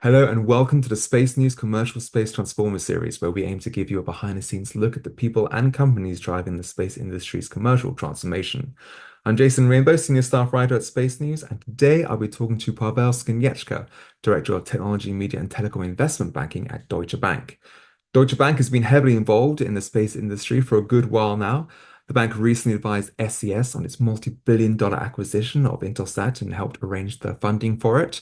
Hello and welcome to the Space News Commercial Space Transformer series, where we aim to give you a behind-the-scenes look at the people and companies driving the space industry's commercial transformation. I'm Jason Rainbow, Senior Staff Writer at Space News, and today I'll be talking to Pawel Skonieczka, Director of Technology, Media and Telecom Investment Banking at Deutsche Bank. Deutsche Bank has been heavily involved in the space industry for a good while now. The bank recently advised SES on its multi-billion-dollar acquisition of Intelsat and helped arrange the funding for it.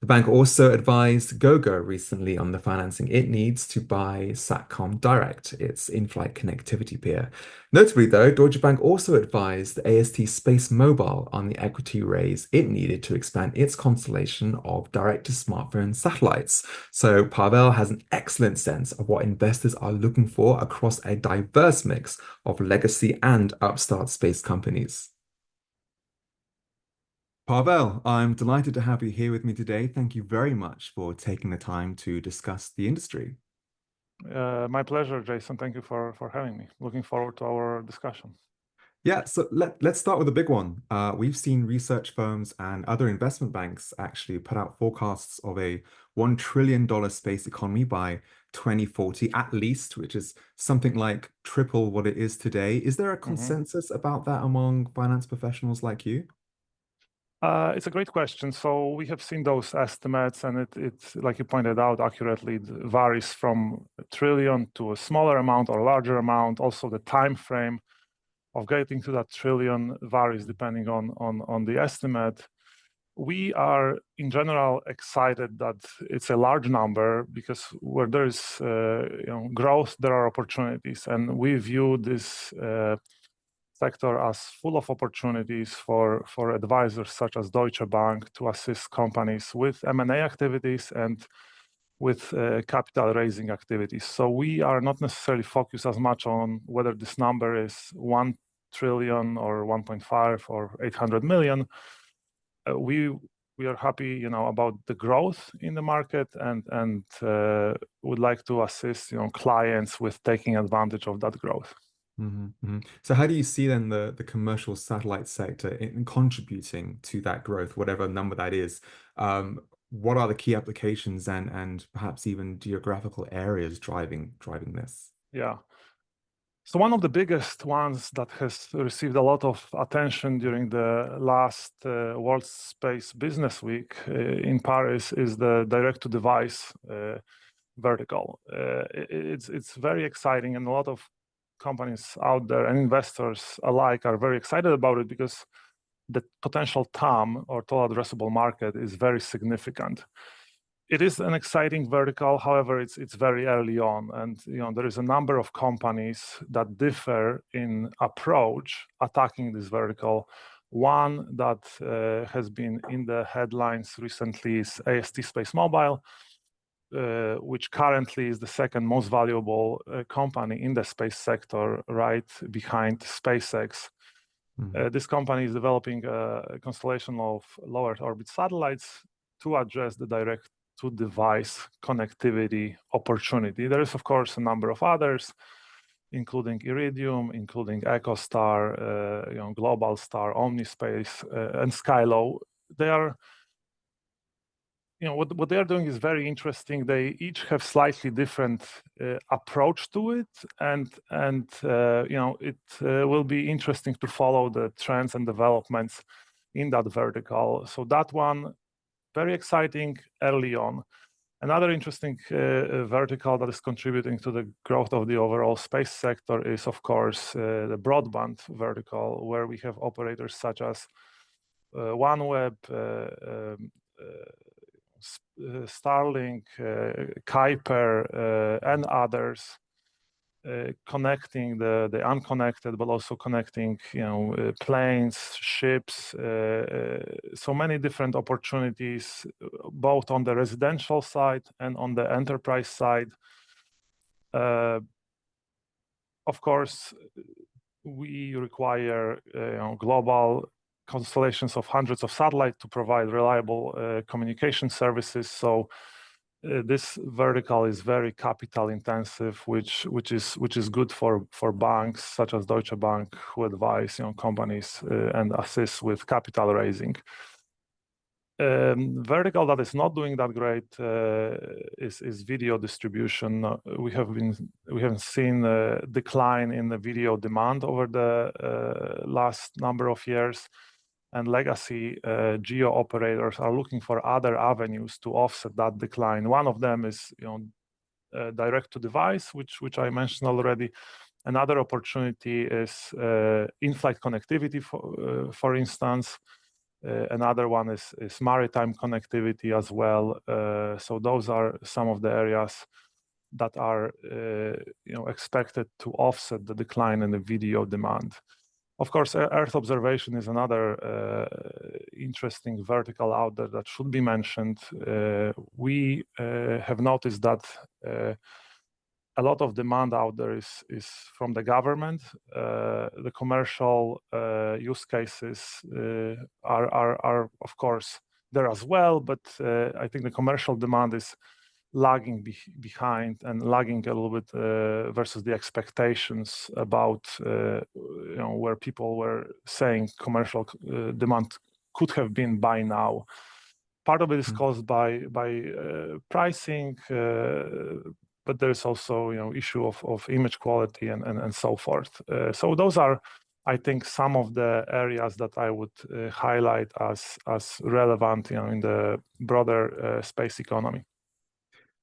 The bank also advised Gogo recently on the financing it needs to buy Satcom Direct, its in-flight connectivity peer. Notably, though, Deutsche Bank also advised AST SpaceMobile on the equity raise it needed to expand its constellation of direct-to-smartphone satellites. So Pavel has an excellent sense of what investors are looking for across a diverse mix of legacy and upstart space companies. Pavel, I'm delighted to have you here with me today. Thank you very much for taking the time to discuss the industry. My pleasure, Jason. Thank you for having me. Looking forward to our discussion. Yeah, so let's start with a big one. We've seen research firms and other investment banks actually put out forecasts of a $1 trillion space economy by 2040 at least, which is something like triple what it is today. Is there a Mhm. consensus about that among finance professionals like you? It's a great question. So we have seen those estimates, and it's like you pointed out accurately, it varies from a trillion to a smaller amount or a larger amount. Also, the time frame of getting to that trillion varies depending on the estimate. We are, in general, excited that it's a large number because where there is growth, there are opportunities, and we view this sector as full of opportunities for advisors such as Deutsche Bank to assist companies with M&A activities and with capital raising activities. So we are not necessarily focused as much on whether this number is 1 trillion or 1.5 or 800 million. We are happy, about the growth in the market and would like to assist, clients with taking advantage of that growth. So how do you see then the commercial satellite sector in contributing to that growth, whatever number that is? What are the key applications and perhaps even geographical areas driving this? Yeah. So one of the biggest ones that has received a lot of attention during the last World Space Business Week in Paris is the direct-to-device vertical. It's very exciting, and a lot of companies out there and investors alike are very excited about it because the potential TAM, or total addressable market, is very significant. It is an exciting vertical. However, it's very early on, and there is a number of companies that differ in approach attacking this vertical. One that has been in the headlines recently is AST SpaceMobile, which currently is the second most valuable company in the space sector, right behind SpaceX. This company is developing a constellation of low Earth orbit satellites to address the direct-to-device connectivity opportunity. There is, of course, a number of others, including Iridium, including EchoStar, Globalstar, Omnispace, and Skylo. They are what they are doing is very interesting. They each have slightly different approach to it, and it will be interesting to follow the trends and developments in that vertical. So that one, very exciting early on. Another interesting vertical that is contributing to the growth of the overall space sector is, of course, the broadband vertical, where we have operators such as OneWeb, Starlink, Kuiper, and others, connecting the unconnected, but also connecting planes, ships. So many different opportunities, both on the residential side and on the enterprise side. Of course, we require global constellations of hundreds of satellites to provide reliable communication services. So this vertical is very capital intensive, which is good for banks such as Deutsche Bank, who advise companies and assist with capital raising. Vertical that is not doing that great is video distribution. We have seen a decline in the video demand over the last number of years, and legacy geo operators are looking for other avenues to offset that decline. One of them is direct to device, which I mentioned already. Another opportunity is in-flight connectivity, for instance. Another one is maritime connectivity as well. So those are some of the areas that are expected to offset the decline in the video demand. Of course, Earth observation is another interesting vertical out there that should be mentioned. We have noticed that a lot of demand out there is from the government. The commercial use cases are of course there as well, but I think the commercial demand is lagging behind and lagging a little bit versus the expectations about where people were saying commercial demand could have been by now. Part of it is caused by pricing, but there is also issue of image quality and so forth. So those are, I think, some of the areas that I would highlight as relevant in the broader space economy.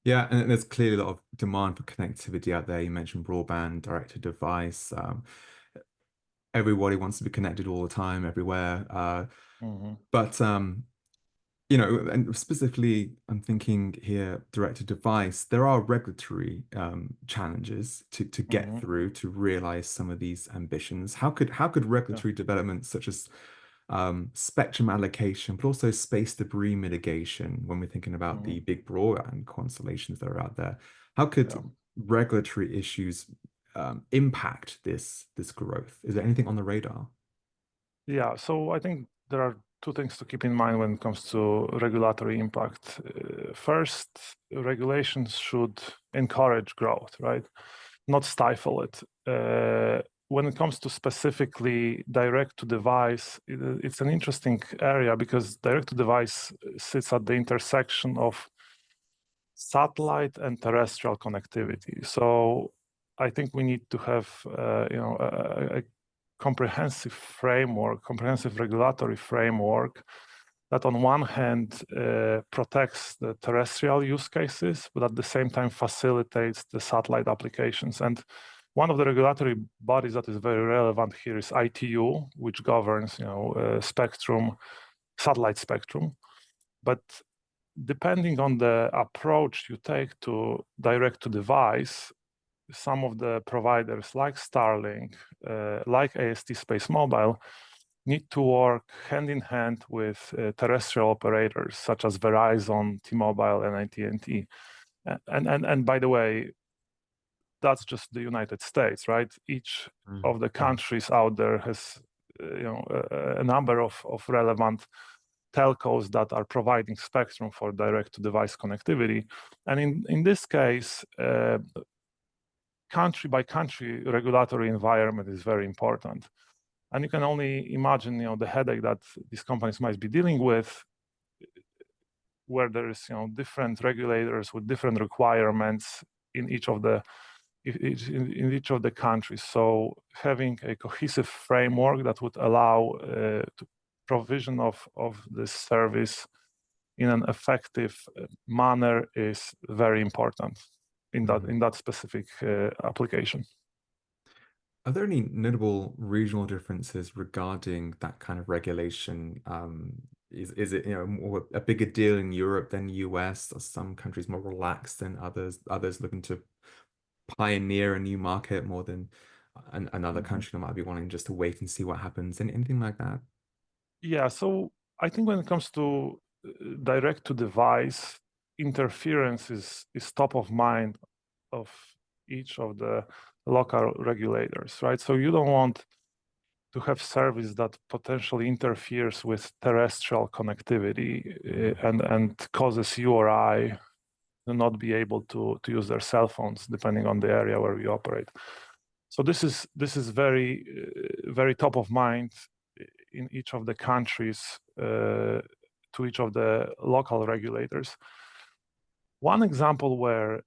Yeah, and there's clearly a lot of demand for connectivity out there. You mentioned broadband, direct to device. Everybody wants to be connected all the time, everywhere. But and specifically, I'm thinking here, direct to device, there are regulatory challenges to get through to realize some of these ambitions. How could regulatory developments such as spectrum allocation, but also space debris mitigation, when we're thinking about the big broadband constellations that are out there, how could regulatory issues impact this growth? Is there anything on the radar? Yeah, so I think there are two things to keep in mind when it comes to regulatory impact. First, regulations should encourage growth, right? Not stifle it. When it comes to specifically direct to device, it's an interesting area because direct to device sits at the intersection of satellite and terrestrial connectivity. So I think we need to have a comprehensive framework, comprehensive regulatory framework that on one hand protects the terrestrial use cases, but at the same time facilitates the satellite applications. And one of the regulatory bodies that is very relevant here is ITU, which governs spectrum, satellite spectrum. But depending on the approach you take to direct to device, some of the providers like Starlink, like AST SpaceMobile, need to work hand in hand with terrestrial operators such as Verizon, T-Mobile, and AT&T. And by the way, that's just the United States, right? Each of the countries out there has a number of relevant telcos that are providing spectrum for direct-to-device connectivity. And in this case, country by country regulatory environment is very important. And you can only imagine the headache that these companies might be dealing with, where there is different regulators with different requirements in each of the countries. So having a cohesive framework that would allow provision of this service in an effective manner is very important in that specific application. Are there any notable regional differences regarding that kind of regulation? Is it more a bigger deal in Europe than US? Are some countries more relaxed than others? Others looking to pioneer a new market more than another country that might be wanting just to wait and see what happens? Anything like that? Yeah, so I think when it comes to direct to device, interference is top of mind of each of the local regulators, right? So you don't want to have service that potentially interferes with terrestrial connectivity and causes you or I to not be able to use their cell phones depending on the area where we operate. So this is very top of mind in each of the countries to to each of the local regulators. One example where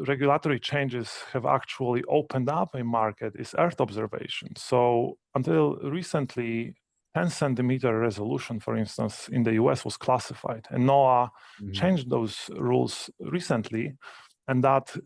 regulatory changes have actually opened up a market is Earth observation. So until recently, 10-centimeter resolution, for instance, in the US was classified, and NOAA changed those rules recently, and that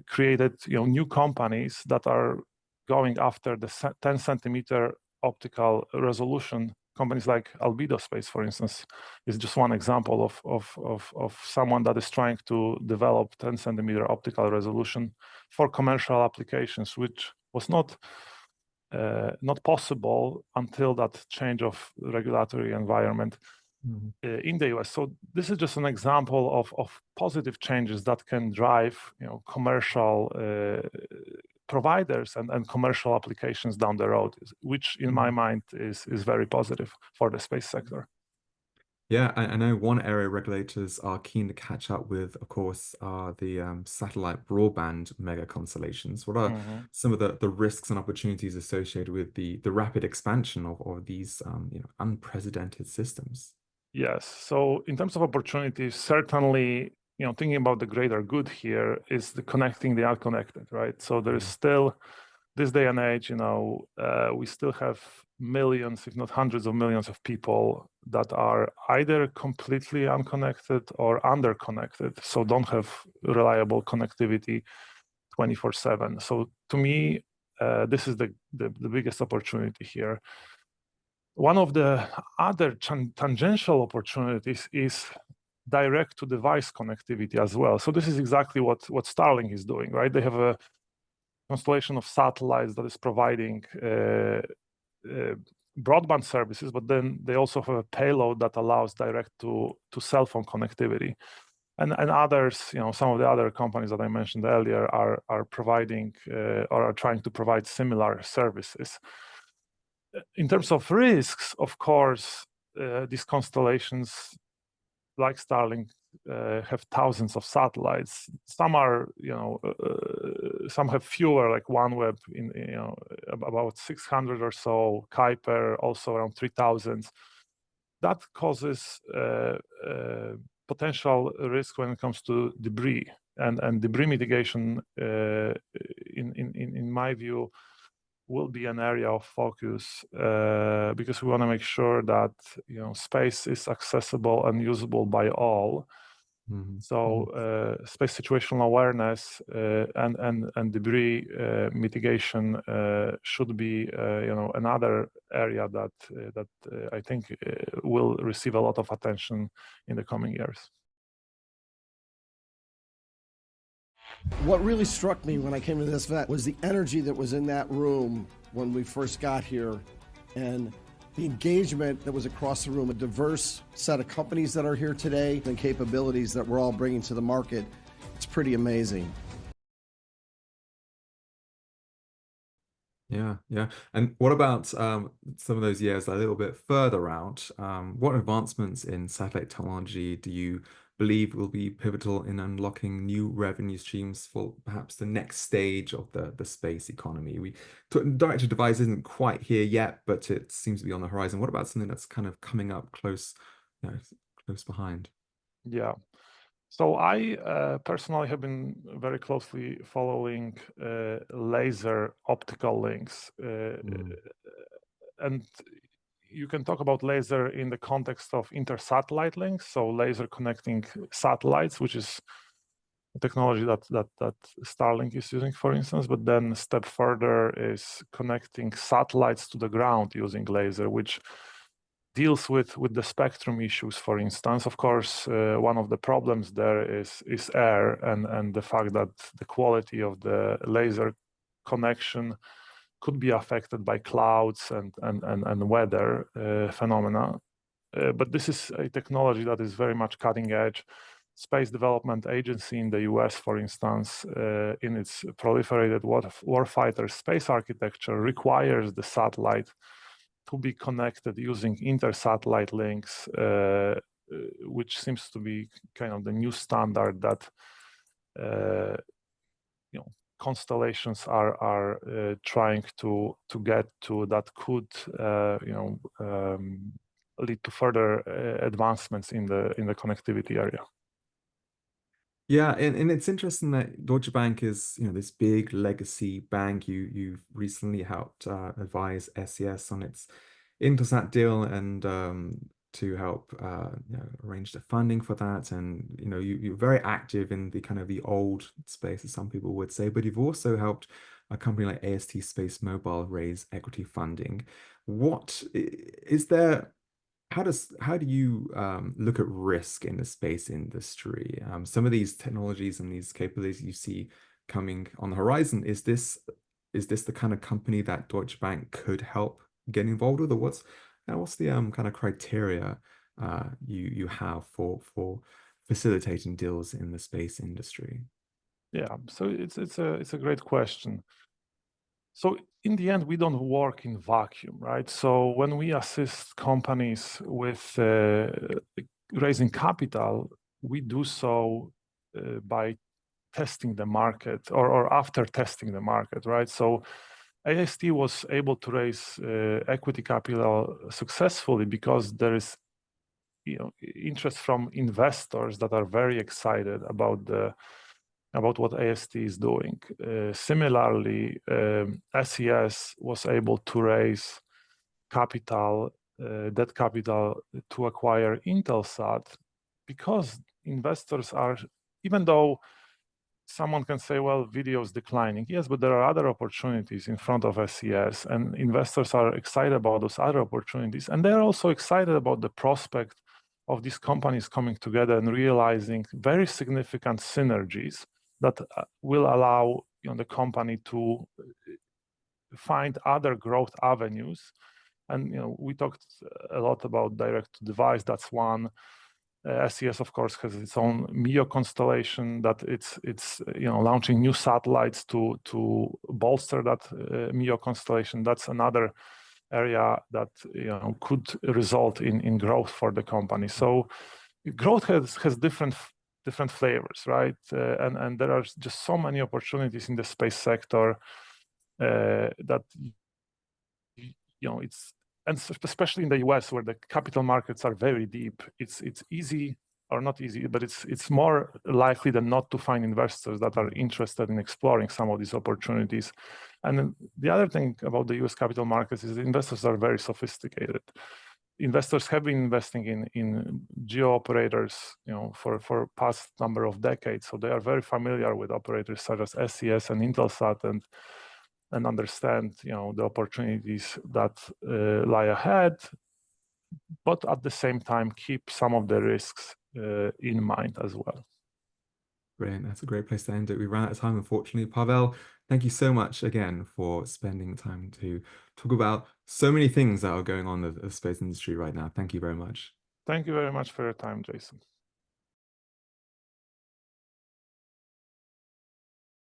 created new companies that are going after the 10-centimeter optical resolution. Companies like Albedo Space, for instance, is just one example of someone that is trying to develop 10-centimeter optical resolution for commercial applications, which was not possible until that change of regulatory environment in the US. So this is just an example of positive changes that can drive commercial providers and commercial applications down the road, which in my mind is very positive for the space sector. Yeah, I know one area regulators are keen to catch up with, of course, are the satellite broadband mega constellations. What are some of the risks and opportunities associated with the rapid expansion of these unprecedented systems? Yes. So in terms of opportunities, certainly, thinking about the greater good here is the connecting the unconnected, right? So there is still, this day and age, we still have millions, if not hundreds of millions of people that are either completely unconnected or underconnected, so don't have reliable connectivity 24/7. So to me, this is the biggest opportunity here. One of the other tangential opportunities is direct to device connectivity as well. So this is exactly what Starlink is doing, right? They have a constellation of satellites that is providing broadband services, but then they also have a payload that allows direct to cell phone connectivity. And others, some of the other companies that I mentioned earlier are providing or are trying to provide similar services. In terms of risks, of course, these constellations like Starlink have thousands of satellites. Some are, some have fewer, like OneWeb, about 600 or so. Kuiper also around 3,000. That causes potential risk when it comes to debris, and debris mitigation, in my view, will be an area of focus because we want to make sure that space is accessible and usable by all. So space situational awareness and debris mitigation should be another area that I think will receive a lot of attention in the coming years. What really struck me when I came to this event was the energy that was in that room when we first got here, and the engagement that was across the room, a diverse set of companies that are here today and capabilities that we're all bringing to the market. It's pretty amazing. Yeah, yeah. And what about some of those years a little bit further out? What advancements in satellite technology do you believe will be pivotal in unlocking new revenue streams for perhaps the next stage of the space economy? Direct-to-device isn't quite here yet, but it seems to be on the horizon. What about something that's kind of coming up close behind? Yeah. So I personally have been very closely following laser optical links. And you can talk about laser in the context of inter-satellite links, so laser connecting satellites, which is a technology that Starlink is using, for instance. But then a step further is connecting satellites to the ground using laser, which deals with the spectrum issues, for instance. Of course, one of the problems there is air and the fact that the quality of the laser connection could be affected by clouds and weather phenomena. But this is a technology that is very much cutting edge. Space Development Agency in the US, for instance, in its proliferated warfighter space architecture, requires the satellite to be connected using inter-satellite links, which seems to be kind of the new standard that constellations are trying to get to, that could lead to further advancements in the connectivity area. Yeah, and it's interesting that Deutsche Bank is, this big legacy bank. You've recently helped advise SES on its Intelsat deal and to help arrange the funding for that. And you're very active in the kind of the old space, as some people would say, but you've also helped a company like AST SpaceMobile raise equity funding. What is there? How do you look at risk in the space industry? Some of these technologies and these capabilities you see coming on the horizon, is this the kind of company that Deutsche Bank could help get involved with, or what's the kind of criteria you have for facilitating deals in the space industry? Yeah, so it's a great question. So in the end, we don't work in vacuum, right? So when we assist companies with raising capital, we do so by testing the market or after testing the market, right? So AST was able to raise equity capital successfully because there is interest from investors that are very excited about what AST is doing. Similarly, SES was able to raise capital, debt capital, to acquire Intelsat because investors are, even though someone can say, well, video is declining. Yes, but there are other opportunities in front of SES, and investors are excited about those other opportunities. And they're also excited about the prospect of these companies coming together and realizing very significant synergies that will allow the company to find other growth avenues. And we talked a lot about direct to device. That's one. SES, of course, has its own MEO constellation that it's launching new satellites to bolster that MEO constellation. That's another area that could result in growth for the company. So growth has different flavors, right? And there are just so many opportunities in the space sector that it's, and especially in the US where the capital markets are very deep, it's easy, or not easy, but it's more likely than not to find investors that are interested in exploring some of these opportunities. And then the other thing about the US capital markets is the investors are very sophisticated. Investors have been investing in geo operators, for past number of decades. So they are very familiar with operators such as SES and Intelsat and understand, the opportunities that lie ahead, but at the same time keep some of the risks in mind as well. Brilliant. That's a great place to end it. We ran out of time, unfortunately. Pawel, thank you so much again for spending time to talk about so many things that are going on in the space industry right now. Thank you very much. Thank you very much for your time, Jason.